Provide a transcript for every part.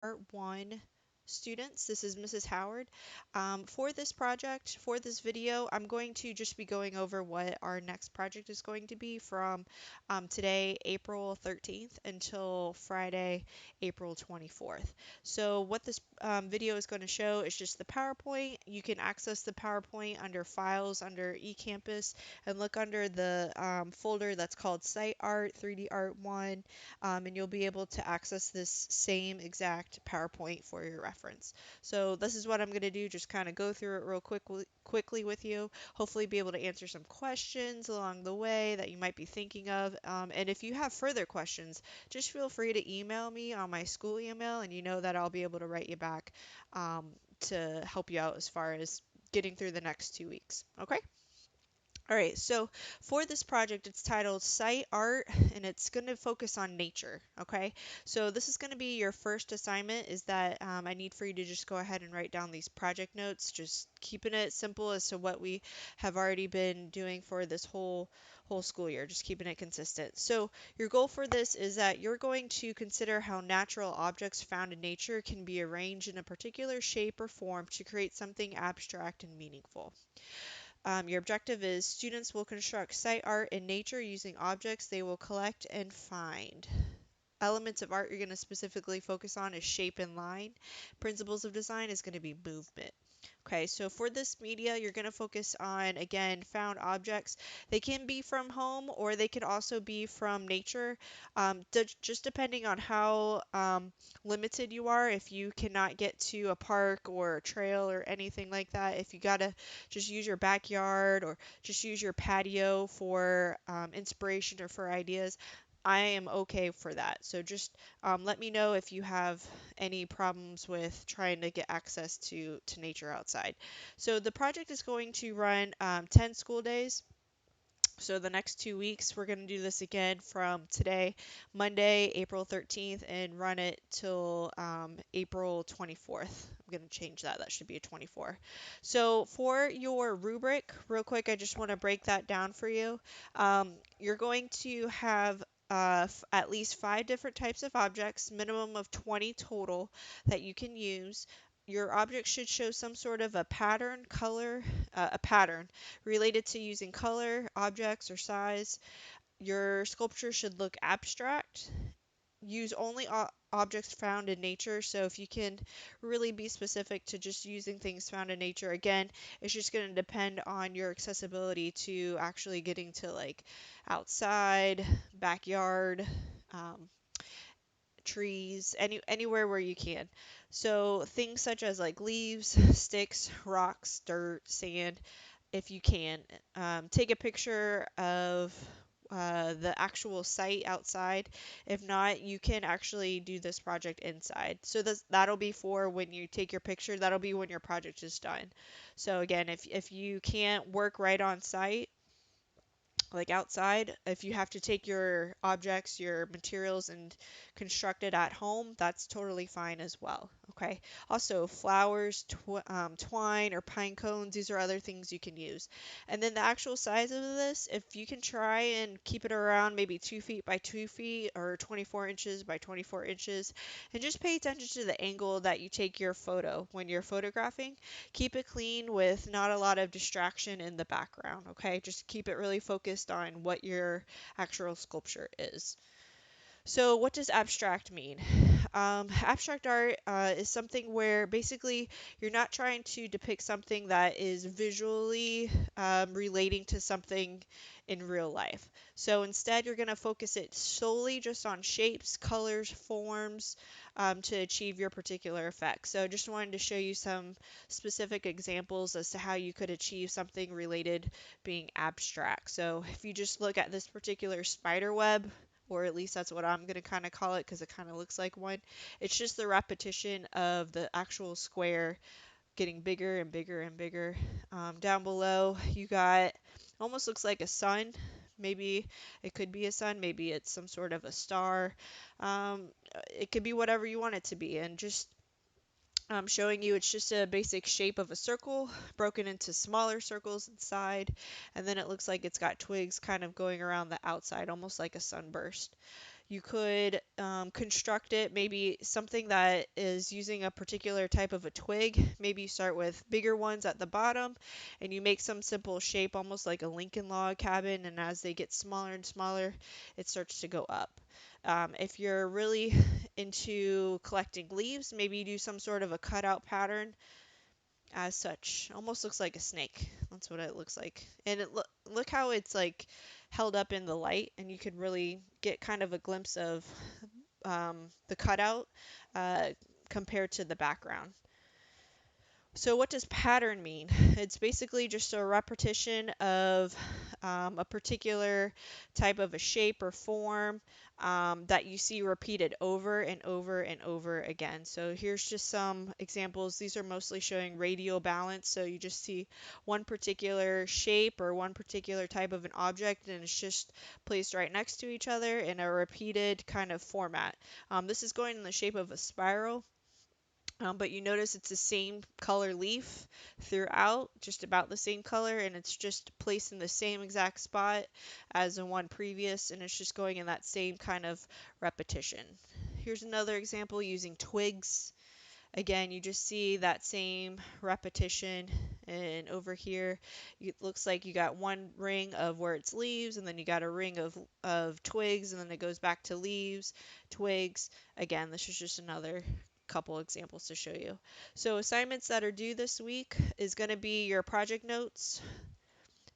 Art 1 students. This is Mrs. Howard. For this project, for this video, I'm going to just be going over what our next project is going to be from today, April 13th, until Friday, April 24th. So what this video is going to show is just the PowerPoint. You can access the PowerPoint under Files, under eCampus, and look under the folder that's called Site Art, 3D Art 1, and you'll be able to access this same exact PowerPoint for your reference. So this is what I'm going to do, just kind of go through it real quickly with you, hopefully be able to answer some questions along the way that you might be thinking of. And if you have further questions, just feel free to email me on my school email, and you know that I'll be able to write you back um, to help you out as far as getting through the next 2 weeks. Okay? All right, so for this project, it's titled Site Art, and it's going to focus on nature. Okay, so this is going to be your first assignment. Is that I need for you to just go ahead and write down these project notes, just keeping it simple as to what we have already been doing for this whole school year, just keeping it consistent. So your goal for this is that you're going to consider how natural objects found in nature can be arranged in a particular shape or form to create something abstract and meaningful. Your objective is students will construct site art in nature using objects they will collect and find. Elements of art you're going to specifically focus on is shape and line. Principles of design is going to be movement. Okay, so for this media, you're going to focus on, again, found objects. They can be from home or they could also be from nature, just depending on how limited you are. If you cannot get to a park or a trail or anything like that, if you got to just use your backyard or just use your patio for inspiration or for ideas, I am okay for that. So just let me know if you have any problems with trying to get access to nature outside. So the project is going to run 10 school days. So the next 2 weeks, we're going to do this again from today, Monday, April 13th, and run it till April 24th. I'm going to change that. That should be a 24. So for your rubric, real quick, I just want to break that down for you. You're going to have at least 5 different types of objects, minimum of 20 total that you can use. Your object should show some sort of a pattern related to using color, objects, or size. Your sculpture should look abstract. Use only objects found in nature. So if you can really be specific to just using things found in nature, again, it's just going to depend on your accessibility to actually getting to like outside, backyard, um, trees, anywhere where you can. So things such as like leaves, sticks, rocks, dirt, sand, if you can. Take a picture of the actual site outside. If not, you can actually do this project inside. So that'll be for when you take your picture, that'll be when your project is done. So again, if you can't work right on site, like outside, if you have to take your objects, your materials, and construct it at home, that's totally fine as well. Okay. Also, flowers, twine, or pine cones, these are other things you can use. And then the actual size of this, if you can try and keep it around maybe 2 feet by 2 feet or 24 inches by 24 inches, and just pay attention to the angle that you take your photo when you're photographing. Keep it clean with not a lot of distraction in the background, okay? Just keep it really focused on what your actual sculpture is. So, what does abstract mean? Abstract art is something where basically you're not trying to depict something that is visually relating to something in real life. So instead, you're going to focus it solely just on shapes, colors, forms to achieve your particular effect. So just wanted to show you some specific examples as to how you could achieve something related being abstract. So if you just look at this particular spider web, or at least that's what I'm going to kind of call it because it kind of looks like one. It's just the repetition of the actual square getting bigger and bigger and bigger. Down below, you got almost looks like a sun. Maybe it could be a sun, maybe it's some sort of a star. Um, it could be whatever you want it to be, and just showing you it's just a basic shape of a circle broken into smaller circles inside, and then it looks like it's got twigs kind of going around the outside, almost like a sunburst. You could construct it, maybe something that is using a particular type of a twig. Maybe you start with bigger ones at the bottom and you make some simple shape, almost like a Lincoln log cabin. And as they get smaller and smaller, it starts to go up. If you're really into collecting leaves, maybe you do some sort of a cutout pattern as such. Almost looks like a snake. That's what it looks like. And look how it's like held up in the light, and you could really get kind of a glimpse of the cutout uh, compared to the background. So what does pattern mean? It's basically just a repetition of a particular type of a shape or form that you see repeated over and over and over again. So here's just some examples. These are mostly showing radial balance. So you just see one particular shape or one particular type of an object, and it's just placed right next to each other in a repeated kind of format. This is going in the shape of a spiral. But you notice it's the same color leaf throughout, just about the same color, and it's just placed in the same exact spot as the one previous, and it's just going in that same kind of repetition. Here's another example using twigs. Again, you just see that same repetition, and over here it looks like you got one ring of where it's leaves, and then you got a ring of twigs, and then it goes back to leaves, twigs. Again, this is just another couple examples to show you. So assignments that are due this week is going to be your project notes.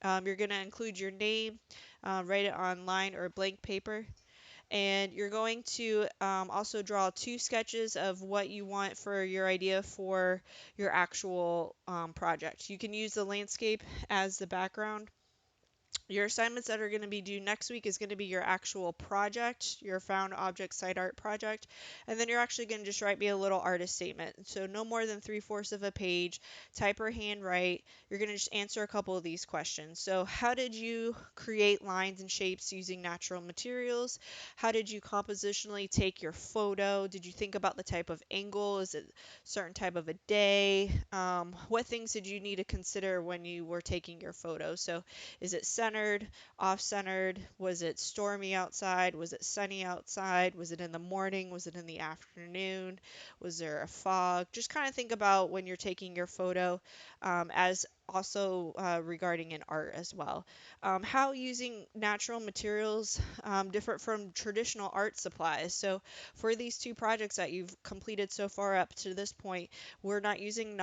You're going to include your name, write it on line or blank paper, and you're going to also draw two sketches of what you want for your idea for your actual project. You can use the landscape as the background. Your assignments that are going to be due next week is going to be your actual project, your found object site art project, and then you're actually going to just write me a little artist statement. So no more than 3/4 of a page, type or handwrite. You're going to just answer a couple of these questions. So how did you create lines and shapes using natural materials? How did you compositionally take your photo? Did you think about the type of angle? Is it a certain type of a day? What things did you need to consider when you were taking your photo? So is it centered, off centered? Was it stormy outside? Was it sunny outside? Was it in the morning? Was it in the afternoon? Was there a fog? Just kind of think about when you're taking your photo, as also regarding an art as well. How using natural materials different from traditional art supplies. So for these two projects that you've completed so far up to this point, we're not using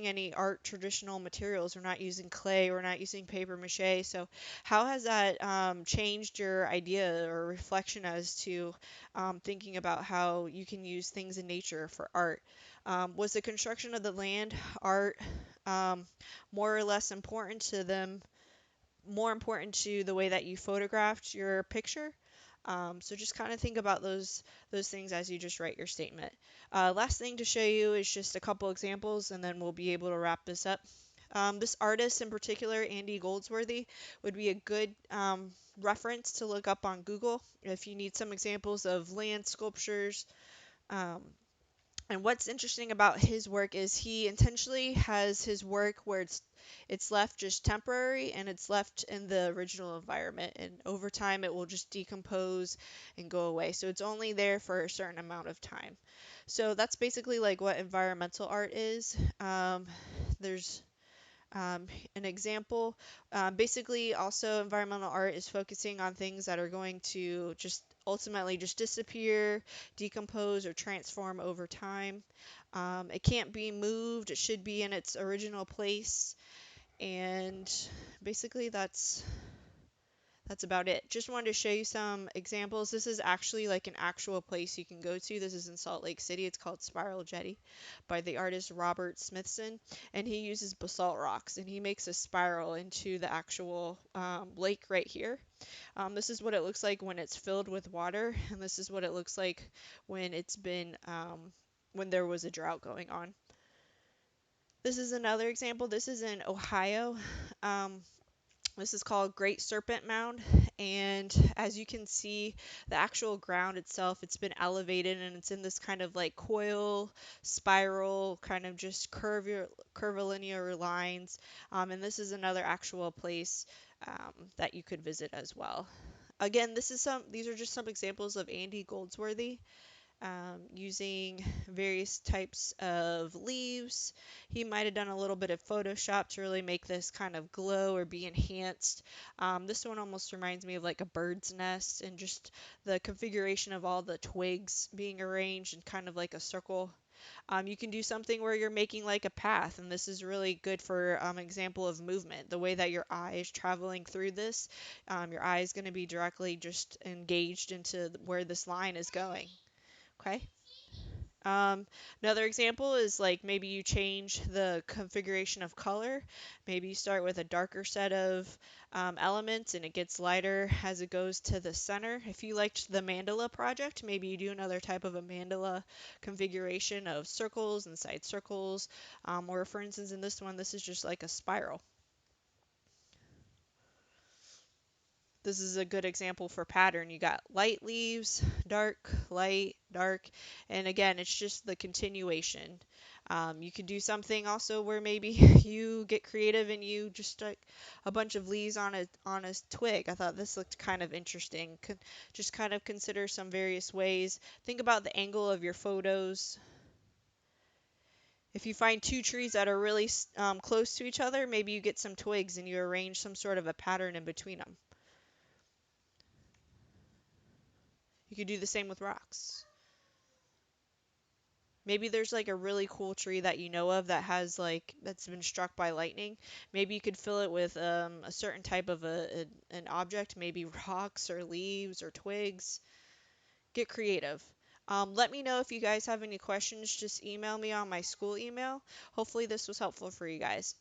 any art traditional materials. We're not using clay. We're not using paper mache. So how has that changed your idea or reflection as to thinking about how you can use things in nature for art? Was the construction of the land art um, more or less important to them, more important to the way that you photographed your picture? So just kind of think about those things as you just write your statement. Last thing to show you is just a couple examples, and then we'll be able to wrap this up. This artist in particular, Andy Goldsworthy, would be a good reference to look up on Google if you need some examples of land sculptures. Um, and what's interesting about his work is he intentionally has his work where it's left just temporary and it's left in the original environment, and over time it will just decompose and go away. So it's only there for a certain amount of time. So that's basically like what environmental art is. There's an example. Basically, also environmental art is focusing on things that are going to just ultimately just disappear, decompose, or transform over time. It can't be moved. It should be in its original place. And basically, that's about it. Just wanted to show you some examples. This is actually like an actual place you can go to. This is in Salt Lake City. It's called Spiral Jetty by the artist Robert Smithson. And he uses basalt rocks and he makes a spiral into the actual lake right here. This is what it looks like when it's filled with water. And this is what it looks like when it's been, when there was a drought going on. This is another example. This is in Ohio. Um, This is called Great Serpent Mound, and as you can see, the actual ground itself, it's been elevated and it's in this kind of like coil, spiral, kind of just curvilinear lines. And this is another actual place that you could visit as well. Again, these are just some examples of Andy Goldsworthy using various types of leaves. He might have done a little bit of Photoshop to really make this kind of glow or be enhanced. This one almost reminds me of like a bird's nest and just the configuration of all the twigs being arranged in kind of like a circle. You can do something where you're making like a path, and this is really good for example of movement. The way that your eye is traveling through this, your eye is going to be directly just engaged into where this line is going. Okay. Um, Another example is like maybe you change the configuration of color. Maybe you start with a darker set of elements and it gets lighter as it goes to the center. If you liked the mandala project, maybe you do another type of a mandala configuration of circles inside circles. Or for instance, in this one, this is just like a spiral. This is a good example for pattern. You got light leaves, dark, light, dark, and again, it's just the continuation. You could do something also where maybe you get creative and you just stick a bunch of leaves on a twig. I thought this looked kind of interesting. Just kind of consider some various ways. Think about the angle of your photos. If you find two trees that are really close to each other, maybe you get some twigs and you arrange some sort of a pattern in between them. You could do the same with rocks. Maybe there's like a really cool tree that you know of that has like that's been struck by lightning. Maybe you could fill it with a certain type of an object, maybe rocks or leaves or twigs. Get creative. Let me know if you guys have any questions. Just email me on my school email. Hopefully this was helpful for you guys.